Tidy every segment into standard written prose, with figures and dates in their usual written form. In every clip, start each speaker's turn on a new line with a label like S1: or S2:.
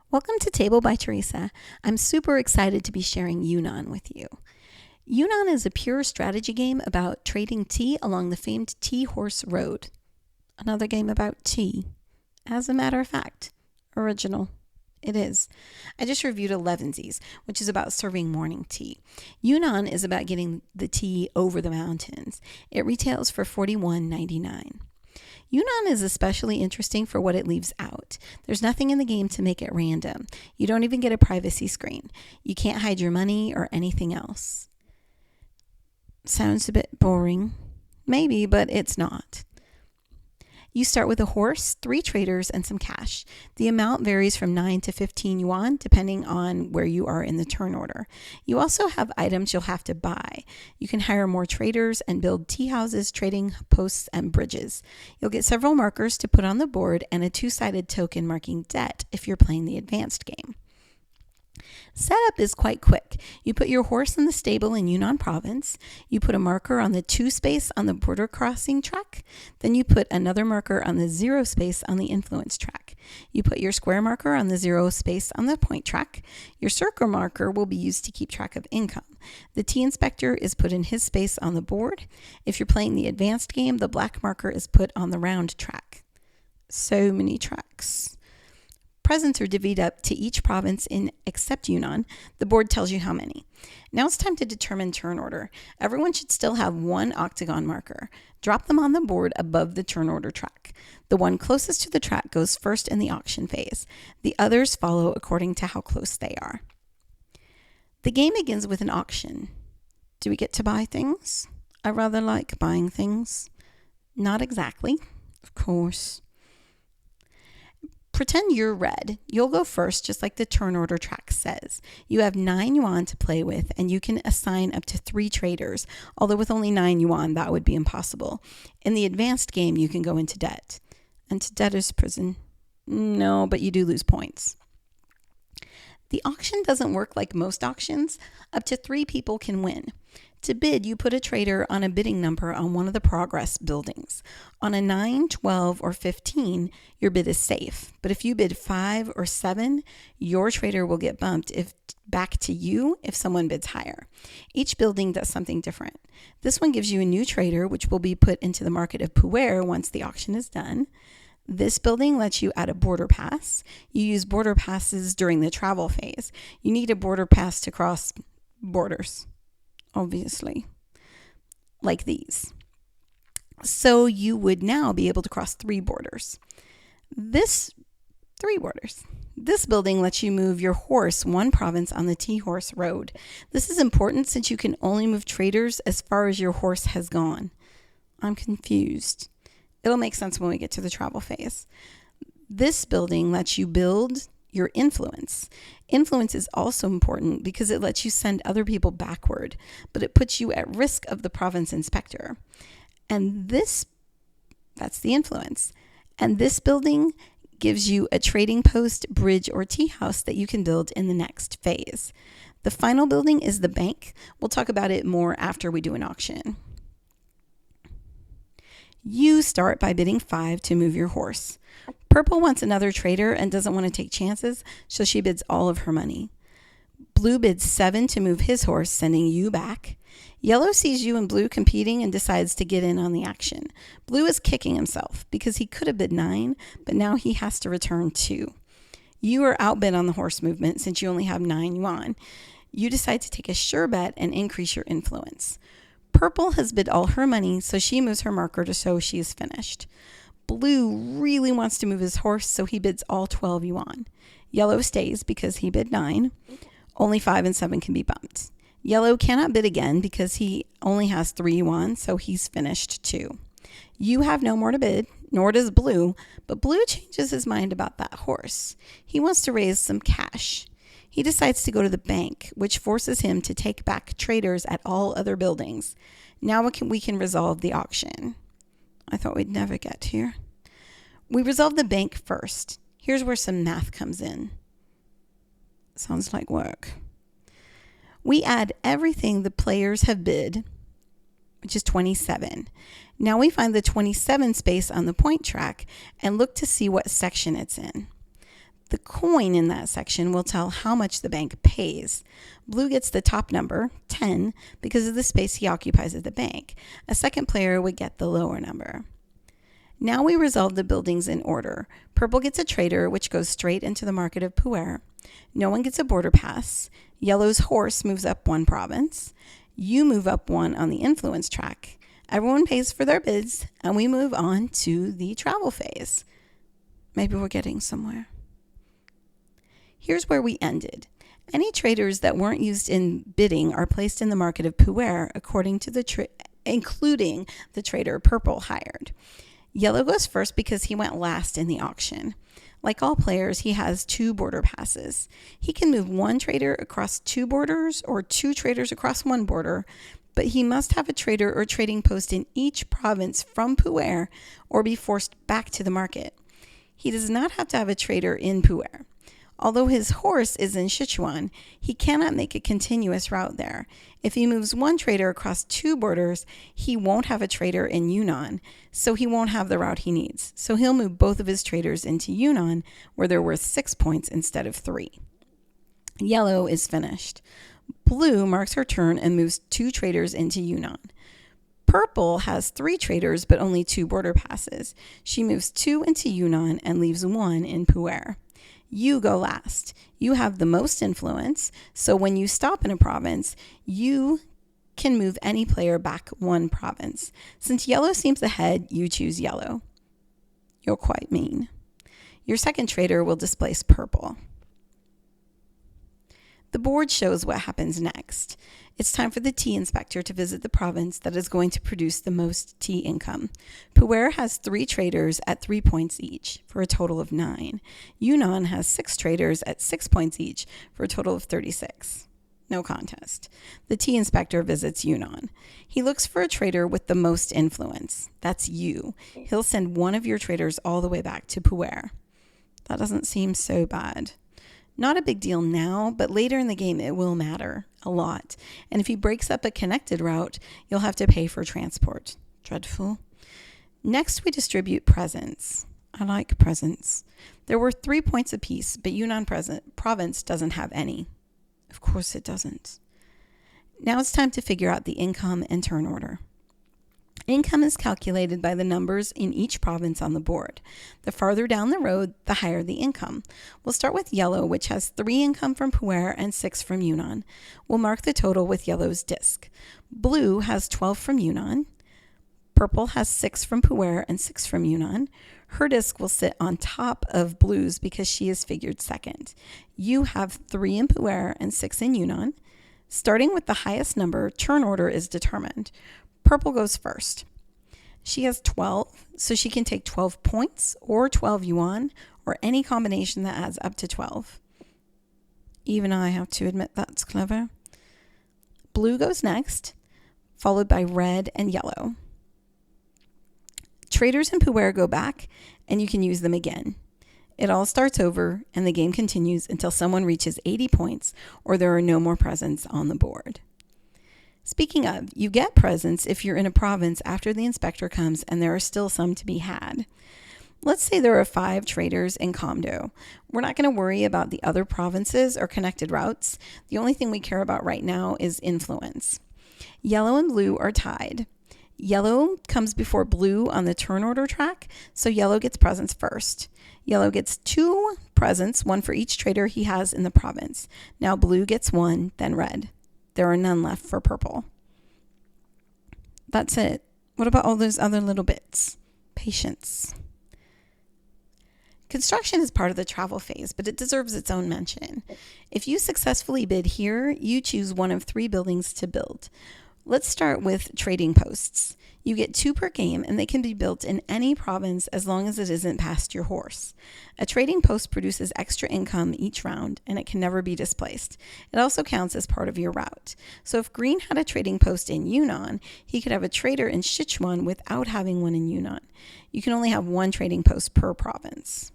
S1: Welcome to Table by Teresa. I'm super excited to be sharing Yunnan with you. Yunnan is a pure strategy game about trading tea along the famed Tea Horse Road. Another game about tea. As a matter of fact, original. It is. I just reviewed Elevensies, which is about serving morning tea. Yunnan is about getting the tea over the mountains. It retails for $41.99. Yunnan is especially interesting for what it leaves out. There's nothing in the game to make it random. You don't even get a privacy screen. You can't hide your money or anything else. Sounds a bit boring. Maybe, but it's not. You start with a horse, 3 traders, and some cash. The amount varies from 9 to 15 yuan, depending on where you are in the turn order. You also have items you'll have to buy. You can hire more traders and build tea houses, trading posts, and bridges. You'll get several markers to put on the board and a 2-sided token marking debt if you're playing the advanced game. Setup is quite quick. You put your horse in the stable in Yunnan province. You put a marker on the 2 space on the border crossing track. Then you put another marker on the 0 space on the influence track. You put your square marker on the 0 space on the point track. Your circle marker will be used to keep track of income. The tea inspector is put in his space on the board. If you're playing the advanced game, the black marker is put on the round track. So many tracks. Presents are divvied up to each province except Yunnan. The board tells you how many. Now it's time to determine turn order. Everyone should still have 1 octagon marker. Drop them on the board above the turn order track. The one closest to the track goes first in the auction phase. The others follow according to how close they are. The game begins with an auction. Do we get to buy things? I rather like buying things. Not exactly, of course. Pretend you're red. You'll go first, just like the turn order track says. You have 9 yuan to play with, and you can assign up to 3 traders, although with only 9 yuan, that would be impossible. In the advanced game, you can go into debt. And to debtor's prison? No, but you do lose points. The auction doesn't work like most auctions. Up to 3 people can win. To bid, you put a trader on a bidding number on one of the progress buildings. On a 9, 12, or 15, your bid is safe. But if you bid 5 or 7, your trader will get bumped back to you if someone bids higher. Each building does something different. This one gives you a new trader, which will be put into the market of Pu'er once the auction is done. This building lets you add a border pass. You use border passes during the travel phase. You need a border pass to cross borders, obviously, like these. So you would now be able to cross 3 borders. 3 borders. This building lets you move your horse 1 province on the Tea Horse Road. This is important since you can only move traders as far as your horse has gone. I'm confused. It'll make sense when we get to the travel phase. This building lets you build your influence. Influence is also important because it lets you send other people backward, but it puts you at risk of the province inspector. And that's the influence. And this building gives you a trading post, bridge, or tea house that you can build in the next phase. The final building is the bank. We'll talk about it more after we do an auction. You start by bidding 5 to move your horse. Purple wants another trader and doesn't want to take chances, so she bids all of her money. Blue bids 7 to move his horse, sending you back. Yellow sees you and blue competing and decides to get in on the action. Blue is kicking himself because he could have bid 9, but now he has to return 2. You are outbid on the horse movement since you only have 9 yuan. You decide to take a sure bet and increase your influence. Purple has bid all her money, so she moves her marker to show she is finished. Blue really wants to move his horse, so he bids all 12 yuan. Yellow stays because he bid 9. Only 5 and 7 can be bumped. Yellow cannot bid again because he only has 3 yuan, so he's finished too. You have no more to bid, nor does Blue, but Blue changes his mind about that horse. He wants to raise some cash. He decides to go to the bank, which forces him to take back traders at all other buildings. Now we can resolve the auction. I thought we'd never get here. We resolve the bank first. Here's where some math comes in. Sounds like work. We add everything the players have bid, which is 27. Now we find the 27 space on the point track and look to see what section it's in. The coin in that section will tell how much the bank pays. Blue gets the top number, 10, because of the space he occupies at the bank. A second player would get the lower number. Now we resolve the buildings in order. Purple gets a trader, which goes straight into the market of Puer. No one gets a border pass. Yellow's horse moves up one province. You move up one on the influence track. Everyone pays for their bids, and we move on to the travel phase. Maybe we're getting somewhere. Here's where we ended. Any traders that weren't used in bidding are placed in the market of Puer, according to including the trader Purple hired. Yellow goes first because he went last in the auction. Like all players, he has 2 border passes. He can move one trader across 2 borders or 2 traders across 1 border, but he must have a trader or trading post in each province from Puer or be forced back to the market. He does not have to have a trader in Puer. Although his horse is in Sichuan, he cannot make a continuous route there. If he moves one trader across 2 borders, he won't have a trader in Yunnan, so he won't have the route he needs. So he'll move both of his traders into Yunnan, where they're worth 6 points instead of 3. Yellow is finished. Blue marks her turn and moves 2 traders into Yunnan. Purple has 3 traders, but only 2 border passes. She moves 2 into Yunnan and leaves 1 in Puer. You go last. You have the most influence, so when you stop in a province, you can move any player back 1 province. Since yellow seems ahead, you choose yellow. You're quite mean. Your second trader will displace purple. The board shows what happens next. It's time for the tea inspector to visit the province that is going to produce the most tea income. Puer has 3 traders at 3 points each, for a total of 9. Yunnan has 6 traders at 6 points each, for a total of 36. No contest. The tea inspector visits Yunnan. He looks for a trader with the most influence. That's you. He'll send one of your traders all the way back to Puer. That doesn't seem so bad. Not a big deal now, but later in the game it will matter a lot. And if he breaks up a connected route, you'll have to pay for transport. Dreadful. Next, we distribute presents. I like presents. There were 3 points apiece, but Yunnan province doesn't have any. Of course it doesn't. Now it's time to figure out the income and turn order. Income is calculated by the numbers in each province on the board. The farther down the road, the higher the income. We'll start with yellow, which has 3 income from Puer and 6 from Yunnan. We'll mark the total with yellow's disc. Blue has 12 from Yunnan. Purple has 6 from Puer and 6 from Yunnan. Her disc will sit on top of blue's because she is figured second. You have 3 in Puer and 6 in Yunnan. Starting with the highest number, turn order is determined. Purple goes first. She has 12, so she can take 12 points or 12 yuan or any combination that adds up to 12. Even I have to admit that's clever. Blue goes next, followed by red and yellow. Traders in Puer go back, and you can use them again. It all starts over, and the game continues until someone reaches 80 points or there are no more presents on the board. Speaking of, you get presents if you're in a province after the inspector comes and there are still some to be had. Let's say there are 5 traders in Comdo. We're not going to worry about the other provinces or connected routes. The only thing we care about right now is influence. Yellow and blue are tied. Yellow comes before blue on the turn order track, so yellow gets presents first. Yellow gets 2 presents, 1 for each trader he has in the province. Now blue gets 1, then red. There are none left for purple. That's it. What about all those other little bits? Patience. Construction is part of the travel phase, but it deserves its own mention. If you successfully bid here, you choose one of 3 buildings to build. Let's start with trading posts. You get 2 per game, and they can be built in any province as long as it isn't past your horse. A trading post produces extra income each round, and it can never be displaced. It also counts as part of your route. So if Green had a trading post in Yunnan, he could have a trader in Sichuan without having one in Yunnan. You can only have 1 trading post per province.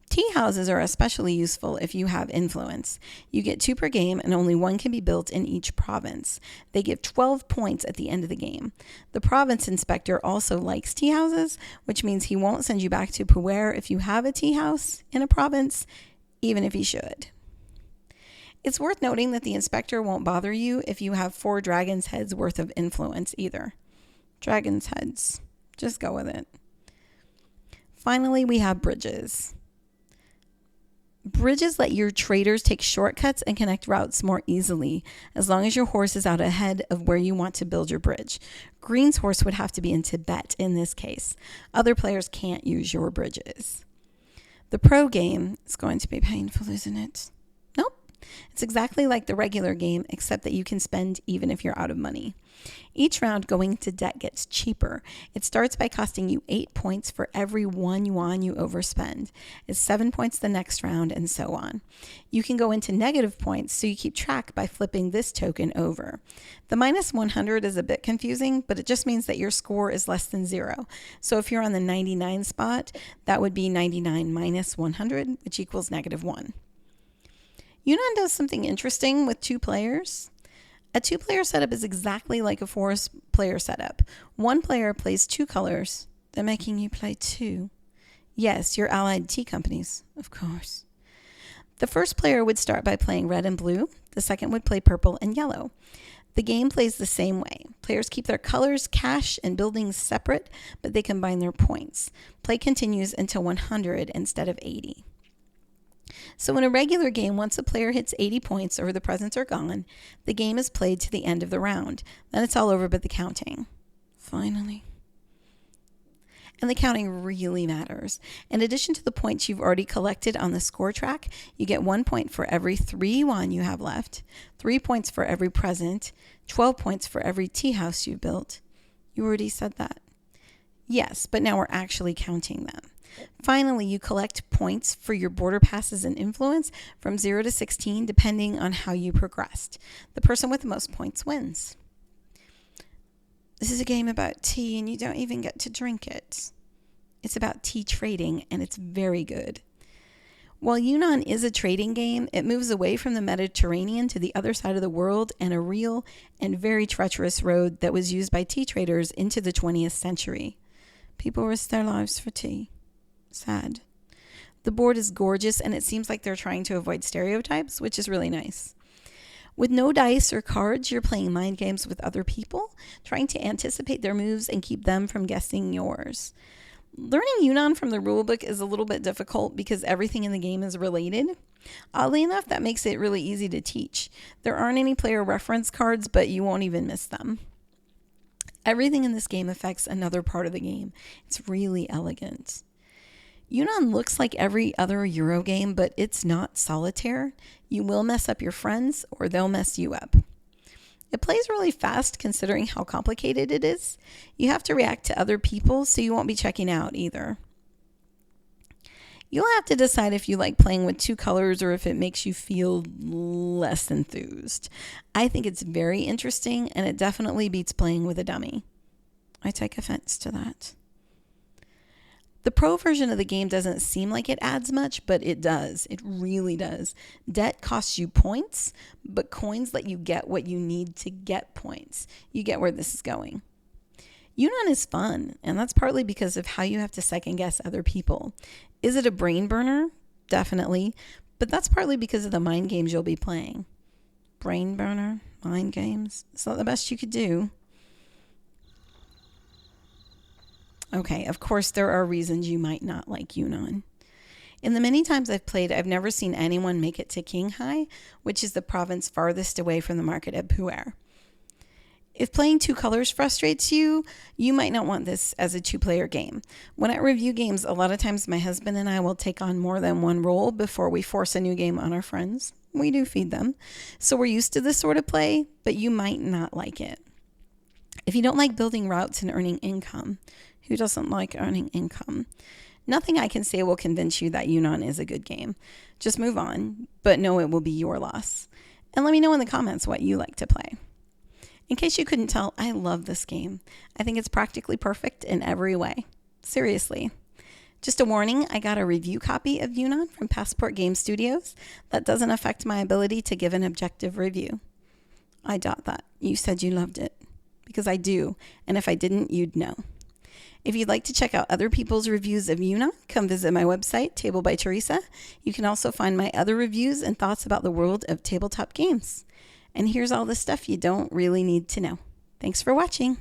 S1: Tea houses are especially useful if you have influence. You get 2 per game and only 1 can be built in each province. They give 12 points at the end of the game. The province inspector also likes tea houses, which means he won't send you back to Puer if you have a tea house in a province. even if he should. It's worth noting that the inspector won't bother you if you have 4 dragon's heads worth of influence either. Dragon's heads. Just go with it. Finally, we have bridges. Bridges let your traders take shortcuts and connect routes more easily, as long as your horse is out ahead of where you want to build your bridge. Green's horse would have to be in Tibet in this case. Other players can't use your bridges. The pro game is going to be painful, isn't it? Nope. It's exactly like the regular game, except that you can spend even if you're out of money. Each round going into debt gets cheaper. It starts by costing you 8 points for every 1 yuan you overspend. It's 7 points the next round, and so on. You can go into negative points, so you keep track by flipping this token over. The minus 100 is a bit confusing, but it just means that your score is less than 0. So if you're on the 99 spot, that would be 99 minus 100, which equals -1. Yunnan does something interesting with 2 players. A 2-player setup is exactly like a 4-player setup. 1 player plays 2 colors. They're making you play 2. Yes, your allied tea companies, of course. The first player would start by playing red and blue. The second would play purple and yellow. The game plays the same way. Players keep their colors, cash, and buildings separate, but they combine their points. Play continues until 100 instead of 80. So in a regular game, once a player hits 80 points or the presents are gone, the game is played to the end of the round. Then it's all over but the counting. Finally. And the counting really matters. In addition to the points you've already collected on the score track, you get 1 point for every 3 yuan you have left, 3 points for every present, 12 points for every tea house you built. You already said that. Yes, but now we're actually counting them. Finally, you collect points for your border passes and influence from 0 to 16, depending on how you progressed. The person with the most points wins. This is a game about tea, and you don't even get to drink it. It's about tea trading, and it's very good. While Yunnan is a trading game, it moves away from the Mediterranean to the other side of the world and a real and very treacherous road that was used by tea traders into the 20th century. People risk their lives for tea. Sad. The board is gorgeous, and it seems like they're trying to avoid stereotypes, which is really nice. With no dice or cards, you're playing mind games with other people, trying to anticipate their moves and keep them from guessing yours. Learning Yunnan from the rulebook is a little bit difficult because everything in the game is related. Oddly enough, that makes it really easy to teach. There aren't any player reference cards, but you won't even miss them. Everything in this game affects another part of the game. It's really elegant. Yunnan looks like every other Euro game, but it's not solitaire. You will mess up your friends, or they'll mess you up. It plays really fast considering how complicated it is. You have to react to other people, so you won't be checking out either. You'll have to decide if you like playing with 2 colors or if it makes you feel less enthused. I think it's very interesting, and it definitely beats playing with a dummy. I take offense to that. The pro version of the game doesn't seem like it adds much, but it does. It really does. Debt costs you points, but coins let you get what you need to get points. You get where this is going. Yunnan is fun, and that's partly because of how you have to second guess other people. Is it a brain burner? Definitely, but that's partly because of the mind games you'll be playing. Brain burner? Mind games? It's not the best you could do. Okay, of course there are reasons you might not like Yunnan. In the many times I've played, I've never seen anyone make it to Qinghai, which is the province farthest away from the market at Pu'er. If playing 2 colors frustrates you, you might not want this as a 2-player game. When I review games, a lot of times my husband and I will take on more than one role before we force a new game on our friends. We do feed them. So we're used to this sort of play, but you might not like it. If you don't like building routes and earning income, who doesn't like earning income? Nothing I can say will convince you that Yunnan is a good game. Just move on, but know it will be your loss. And let me know in the comments what you like to play. In case you couldn't tell, I love this game. I think it's practically perfect in every way. Seriously. Just a warning, I got a review copy of Yunnan from Passport Game Studios. That doesn't affect my ability to give an objective review. I doubt that. You said you loved it. Because I do, and if I didn't, you'd know. If you'd like to check out other people's reviews of Yunnan, come visit my website, Table by Teresa. You can also find my other reviews and thoughts about the world of tabletop games. And here's all the stuff you don't really need to know. Thanks for watching.